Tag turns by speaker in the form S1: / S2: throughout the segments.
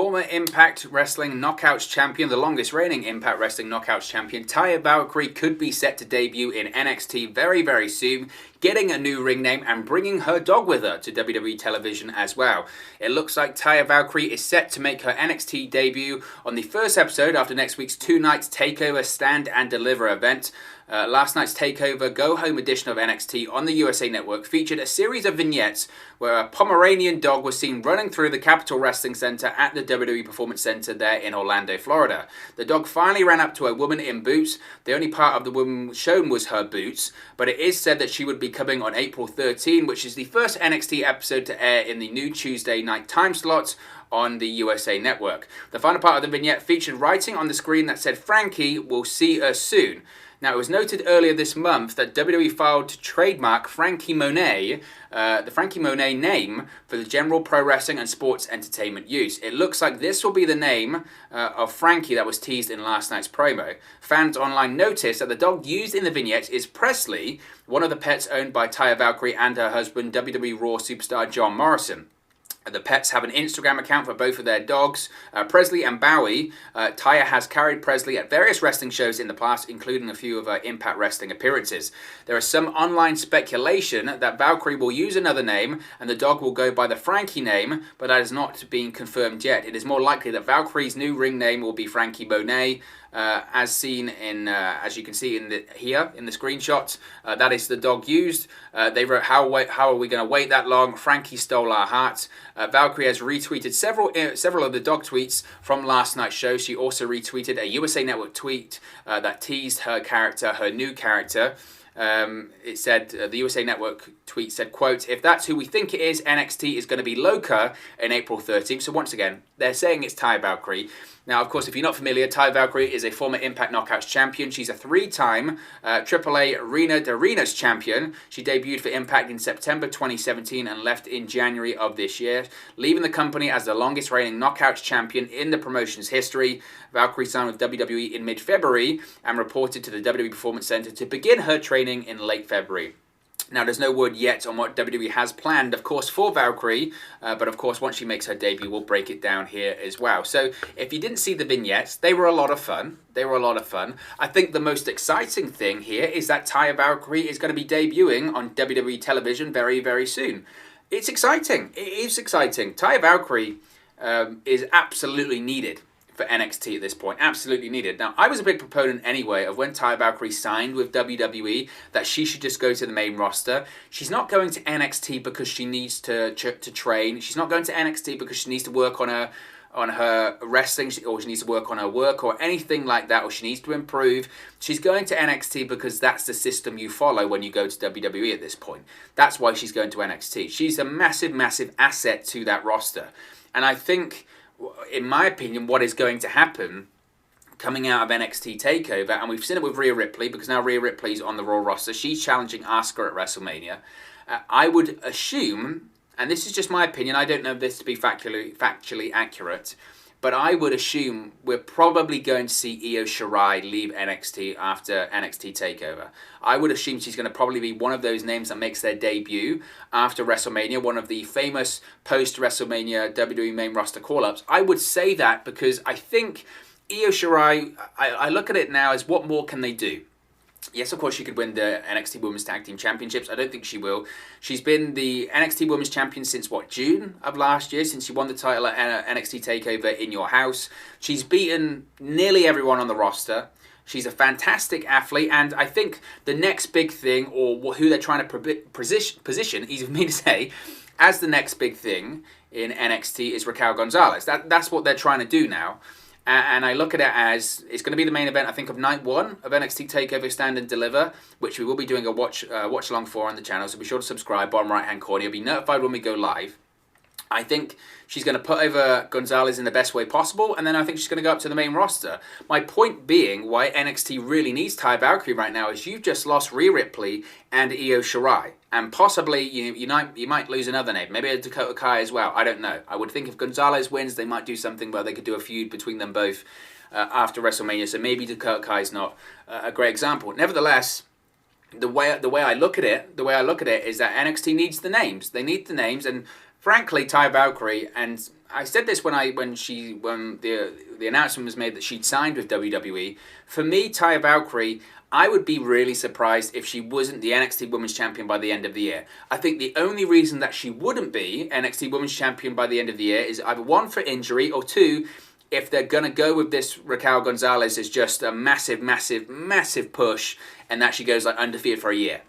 S1: Former Impact Wrestling Knockouts champion, the longest reigning Impact Wrestling Knockouts champion, Taya Valkyrie could be set to debut in NXT very, very soon, getting a new ring name and bringing her dog with her to WWE television as well. It looks like Taya Valkyrie is set to make her NXT debut on the first episode after next week's 2 nights TakeOver Stand and Deliver event. Last night's TakeOver Go Home edition of NXT on the USA Network featured a series of vignettes where a Pomeranian dog was seen running through the Capitol Wrestling Center at the WWE Performance Center there in Orlando, Florida. The dog finally ran up to a woman in boots. The only part of the woman shown was her boots, but it is said that she would be coming on April 13, which is the first NXT episode to air in the new Tuesday night time slot on the USA Network. The final part of the vignette featured writing on the screen that said, "Frankie, we'll see us soon." Now, it was noted earlier this month that WWE filed to trademark Frankie Monet, the Frankie Monet name, for the general pro wrestling and sports entertainment use. It looks like this will be the name of Frankie that was teased in last night's promo. Fans online noticed that the dog used in the vignette is Presley, one of the pets owned by Taya Valkyrie and her husband, WWE Raw superstar John Morrison. The pets have an Instagram account for both of their dogs, Presley and Bowie. Taya has carried Presley at various wrestling shows in the past, including a few of her Impact Wrestling appearances. There is some online speculation that Valkyrie will use another name and the dog will go by the Frankie name, but that has not been confirmed yet. It is more likely that Valkyrie's new ring name will be Frankie Monet. As seen in, as you can see here in the screenshot, that is the dog used. They wrote, how are we going to wait that long? Frankie stole our heart. Valkyrie has retweeted several of the dog tweets from last night's show. She also retweeted a USA Network tweet that teased her new character. It said, the USA Network tweet said, quote, "If that's who we think it is, NXT is going to be Loca in April 13th. So once again, they're saying it's Taya Valkyrie. Now, of course, if you're not familiar, Taya Valkyrie is a former Impact Knockouts champion. She's a 3-time AAA Arena de Arenas champion. She debuted for Impact in September 2017 and left in January of this year, leaving the company as the longest reigning Knockouts champion in the promotion's history. Valkyrie signed with WWE in mid-February and reported to the WWE Performance Center to begin her training in late February. Now, there's no word yet on what WWE has planned, of course, for Valkyrie, but of course, once she makes her debut, we'll break it down here as well. So, if you didn't see the vignettes, they were a lot of fun. I think the most exciting thing here is that Taya Valkyrie is going to be debuting on WWE television very, very soon. It's exciting. It is exciting. Taya Valkyrie is absolutely needed for NXT at this point, absolutely needed. Now, I was a big proponent anyway of when Taya Valkyrie signed with WWE that she should just go to the main roster. She's not going to NXT because she needs to train. She's not going to NXT because she needs to work on her wrestling, or she needs to work on her work or anything like that, or she needs to improve. She's going to NXT because that's the system you follow when you go to WWE at this point. That's why she's going to NXT. She's a massive, massive asset to that roster. And I think, in my opinion, what is going to happen coming out of NXT TakeOver, and we've seen it with Rhea Ripley, because now Rhea Ripley's on the Raw roster, she's challenging Asuka at WrestleMania. I would assume, and this is just my opinion, I don't know this to be factually accurate, but I would assume we're probably going to see Io Shirai leave NXT after NXT TakeOver. I would assume she's going to probably be one of those names that makes their debut after WrestleMania, one of the famous post-WrestleMania WWE main roster call-ups. I would say that because I think Io Shirai, I look at it now as what more can they do? Yes, of course, she could win the NXT Women's Tag Team Championships. I don't think she will. She's been the NXT Women's Champion since, June of last year, since she won the title at NXT TakeOver in your house. She's beaten nearly everyone on the roster. She's a fantastic athlete, and I think the next big thing, or who they're trying to position, easy for me to say, as the next big thing in NXT is Raquel Gonzalez. That's what they're trying to do now. And I look at it as it's going to be the main event, I think, of night 1 of NXT TakeOver Stand and Deliver, which we will be doing a watch along for on the channel. So be sure to subscribe, bottom right hand corner. You'll be notified when we go live. I think she's going to put over Gonzalez in the best way possible, and then I think she's going to go up to the main roster. My point being, why NXT really needs Taya Valkyrie right now is you've just lost Rhea Ripley and Io Shirai, and possibly you might lose another name, maybe a Dakota Kai as well. I don't know. I would think if Gonzalez wins, they might do something where they could do a feud between them both after WrestleMania. So maybe Dakota Kai is not a great example. Nevertheless, the way I look at it is that NXT needs the names. They need the names, and frankly, Taya Valkyrie, and I said this when the announcement was made that she'd signed with WWE. For me, Taya Valkyrie, I would be really surprised if she wasn't the NXT Women's Champion by the end of the year. I think the only reason that she wouldn't be NXT Women's Champion by the end of the year is either one, for injury, or two, if they're going to go with this Raquel Gonzalez as just a massive, massive, massive push, and that she goes like undefeated for a year.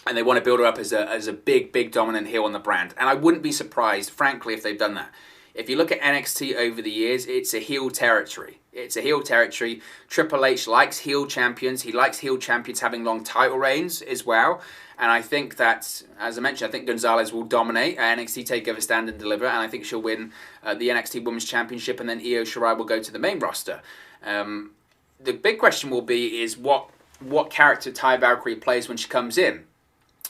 S1: And they want to build her up as a big, big dominant heel on the brand. And I wouldn't be surprised, frankly, if they've done that. If you look at NXT over the years, it's a heel territory. It's a heel territory. Triple H likes heel champions. He likes heel champions having long title reigns as well. And I think that, as I mentioned, I think Gonzalez will dominate NXT TakeOver Stand and Deliver. And I think she'll win the NXT Women's Championship. And then Io Shirai will go to the main roster. The big question will be is what character Taya Valkyrie plays when she comes in.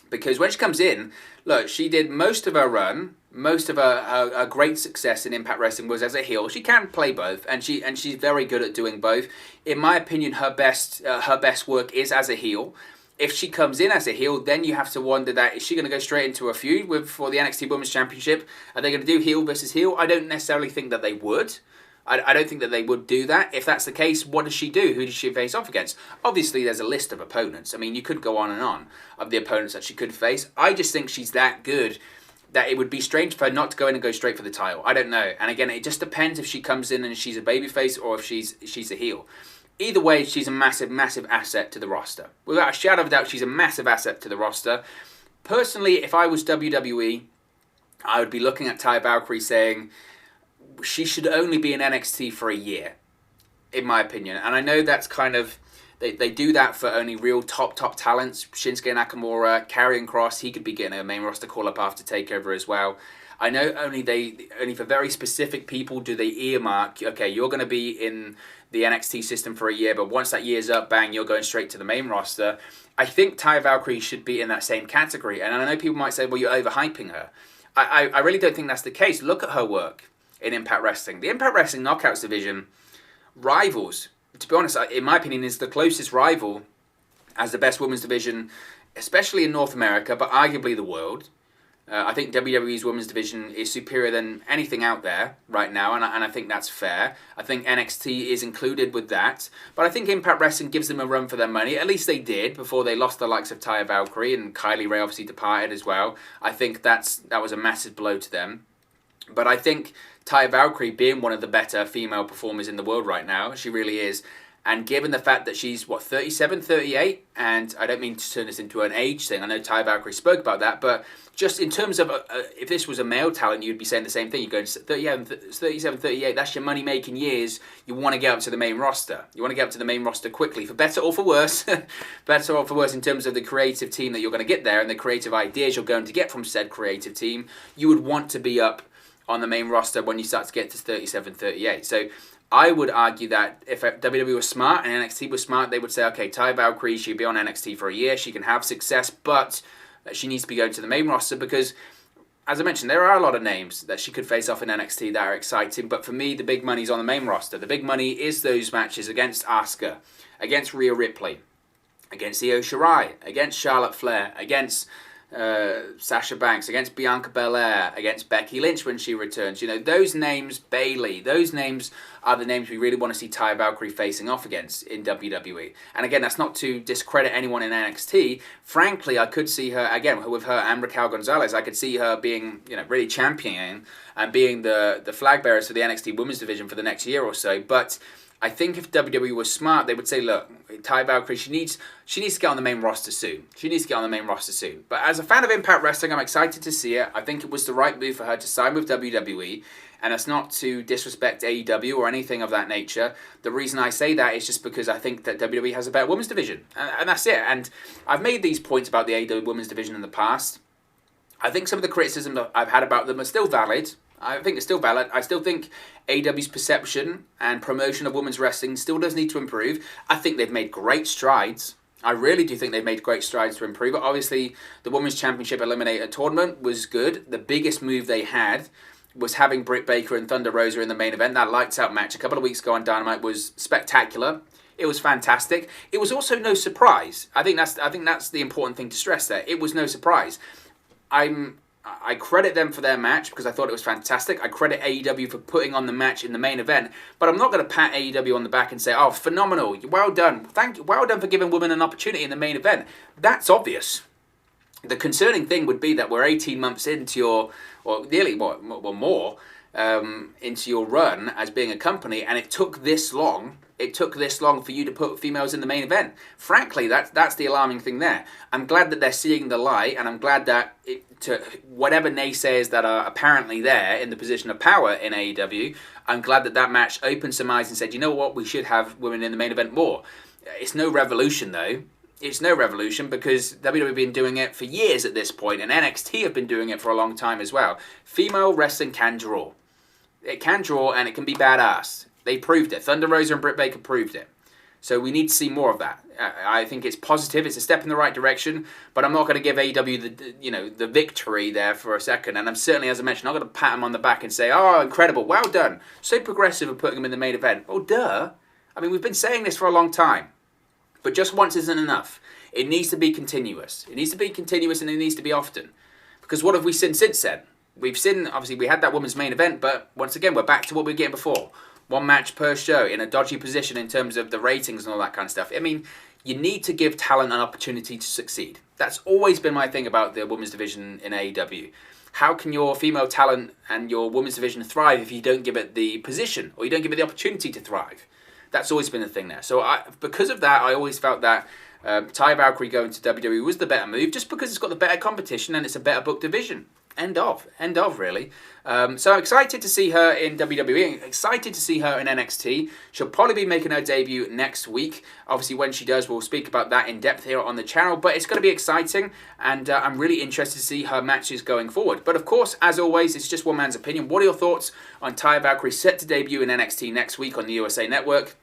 S1: Because when she comes in, look, she did most of her run, most of her great success in Impact Wrestling was as a heel. She can play both, and she's very good at doing both. In my opinion, her best work is as a heel. If she comes in as a heel, then you have to wonder that is she going to go straight into a feud for the NXT Women's Championship? Are they going to do heel versus heel? I don't necessarily think that they would. I don't think that they would do that. If that's the case, what does she do? Who does she face off against? Obviously, there's a list of opponents. I mean, you could go on and on of the opponents that she could face. I just think she's that good that it would be strange for her not to go in and go straight for the title. I don't know. And again, it just depends if she comes in and she's a babyface or if she's a heel. Either way, she's a massive, massive asset to the roster. Without a shadow of a doubt, she's a massive asset to the roster. Personally, if I was WWE, I would be looking at Taya Valkyrie saying, she should only be in NXT for a year, in my opinion. And I know that's kind of, they do that for only real top talents. Shinsuke Nakamura, Karrion Kross, he could be getting a main roster call-up after TakeOver as well. I know only for very specific people do they earmark, okay, you're going to be in the NXT system for a year, but once that year's up, bang, you're going straight to the main roster. I think Taya Valkyrie should be in that same category. And I know people might say, well, you're overhyping her. I really don't think that's the case. Look at her work in Impact Wrestling. The Impact Wrestling Knockouts division rivals, to be honest, in my opinion, is the closest rival as the best women's division, especially in North America, but arguably the world. I think WWE's women's division is superior than anything out there right now, and I think that's fair. I think NXT is included with that, but I think Impact Wrestling gives them a run for their money. At least they did before they lost the likes of Taya Valkyrie, and Kylie Ray obviously departed as well. I think that was a massive blow to them. But I think Taya Valkyrie, being one of the better female performers in the world right now, she really is. And given the fact that she's, 37, 38, and I don't mean to turn this into an age thing. I know Taya Valkyrie spoke about that, but just in terms of, if this was a male talent, you'd be saying the same thing. You're going 37, 38, that's your money-making years. You want to get up to the main roster. You want to get up to the main roster quickly, for better or for worse. Better or for worse in terms of the creative team that you're going to get there and the creative ideas you're going to get from said creative team. You would want to be up on the main roster when you start to get to 37, 38. So I would argue that if WWE was smart and NXT was smart, they would say, okay, Taya Valkyrie should be on NXT for a year. She can have success, but she needs to be going to the main roster because, as I mentioned, there are a lot of names that she could face off in NXT that are exciting. But for me, the big money's on the main roster. The big money is those matches against Asuka, against Rhea Ripley, against Io Shirai, against Charlotte Flair, against Sasha Banks, against Bianca Belair, against Becky Lynch when she returns. You know, those names, Bayley, those names are the names we really want to see Taya Valkyrie facing off against in WWE. And again, that's not to discredit anyone in NXT. Frankly, I could see her, again, with her and Raquel Gonzalez, I could see her being, really championing and being the flag bearers for the NXT Women's Division for the next year or so. But I think if WWE was smart, they would say, look, Taya Valkyrie, she needs to get on the main roster soon. She needs to get on the main roster soon. But as a fan of Impact Wrestling, I'm excited to see it. I think it was the right move for her to sign with WWE. And that's not to disrespect AEW or anything of that nature. The reason I say that is just because I think that WWE has a better women's division. And that's it. And I've made these points about the AEW women's division in the past. I think some of the criticism that I've had about them are still valid. I think it's still valid. I still think AEW's perception and promotion of women's wrestling still does need to improve. I think they've made great strides. I really do think they've made great strides to improve it. Obviously, the Women's Championship Eliminator Tournament was good. The biggest move they had was having Britt Baker and Thunder Rosa in the main event. That lights out match a couple of weeks ago on Dynamite was spectacular. It was fantastic. It was also no surprise. I think that's the important thing to stress there. It was no surprise. I'm I credit them for their match because I thought it was fantastic. I credit AEW for putting on the match in the main event, but I'm not going to pat AEW on the back and say, "Oh, phenomenal! Well done! Thank you! Well done for giving women an opportunity in the main event." That's obvious. The concerning thing would be that we're 18 months into your, or nearly more, into your run as being a company, and it took this long. It took this long for you to put females in the main event. Frankly, that's the alarming thing there. I'm glad that they're seeing the light, and I'm glad that to whatever naysayers that are apparently there in the position of power in AEW, I'm glad that that match opened some eyes and said, you know what, we should have women in the main event more. It's no revolution though. It's no revolution because WWE have been doing it for years at this point, and NXT have been doing it for a long time as well. Female wrestling can draw. It can draw, and it can be badass. They proved it. Thunder Rosa and Britt Baker proved it. So we need to see more of that. I think it's positive. It's a step in the right direction, but I'm not going to give AEW the victory there for a second. And I'm certainly, as I mentioned, not going to pat them on the back and say, "Oh, incredible, well done, so progressive of putting them in the main event." Oh, duh. I mean, we've been saying this for a long time. But just once isn't enough. It needs to be continuous. It needs to be continuous, and it needs to be often. Because what have we seen since then? We've seen, obviously, we had that women's main event, but once again, we're back to what we were getting before. One match per show in a dodgy position in terms of the ratings and all that kind of stuff. I mean, you need to give talent an opportunity to succeed. That's always been my thing about the women's division in AEW. How can your female talent and your women's division thrive if you don't give it the position or you don't give it the opportunity to thrive? That's always been the thing there. So because of that, I always felt that Taya Valkyrie going to WWE was the better move, just because it's got the better competition and it's a better booked division. End of, really. So I'm excited to see her in WWE, excited to see her in NXT. She'll probably be making her debut next week. Obviously, when she does, we'll speak about that in depth here on the channel, but it's going to be exciting, and I'm really interested to see her matches going forward. But of course, as always, it's just one man's opinion. What are your thoughts on Taya Valkyrie set to debut in NXT next week on the USA Network?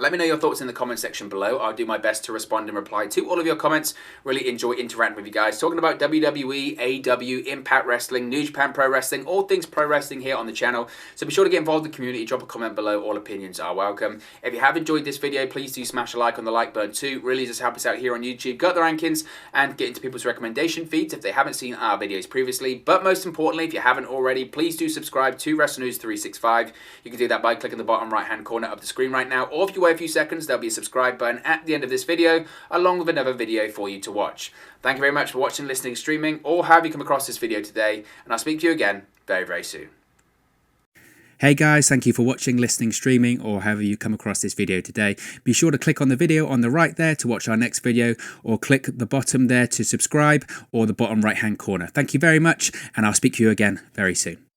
S1: Let me know your thoughts in the comment section below. I'll do my best to respond and reply to all of your comments. Really enjoy interacting with you guys. Talking about WWE, AEW, Impact Wrestling, New Japan Pro Wrestling, all things pro wrestling here on the channel. So be sure to get involved in the community. Drop a comment below. All opinions are welcome. If you have enjoyed this video, please do smash a like on the like button too. Really just help us out here on YouTube. Got the rankings and get into people's recommendation feeds if they haven't seen our videos previously. But most importantly, if you haven't already, please do subscribe to Wrestle News 365. You can do that by clicking the bottom right hand corner of the screen right now, or if you wait a few seconds, there'll be a subscribe button at the end of this video, along with another video for you to watch. Thank you very much for watching, listening, streaming, or have you come across this video today, and I'll speak to you again very, very soon.
S2: Hey guys, thank you for watching, listening, streaming, or however you come across this video today. Be sure to click on the video on the right there to watch our next video, or click the bottom there to subscribe, or the bottom right hand corner. Thank you very much, and I'll speak to you again very soon.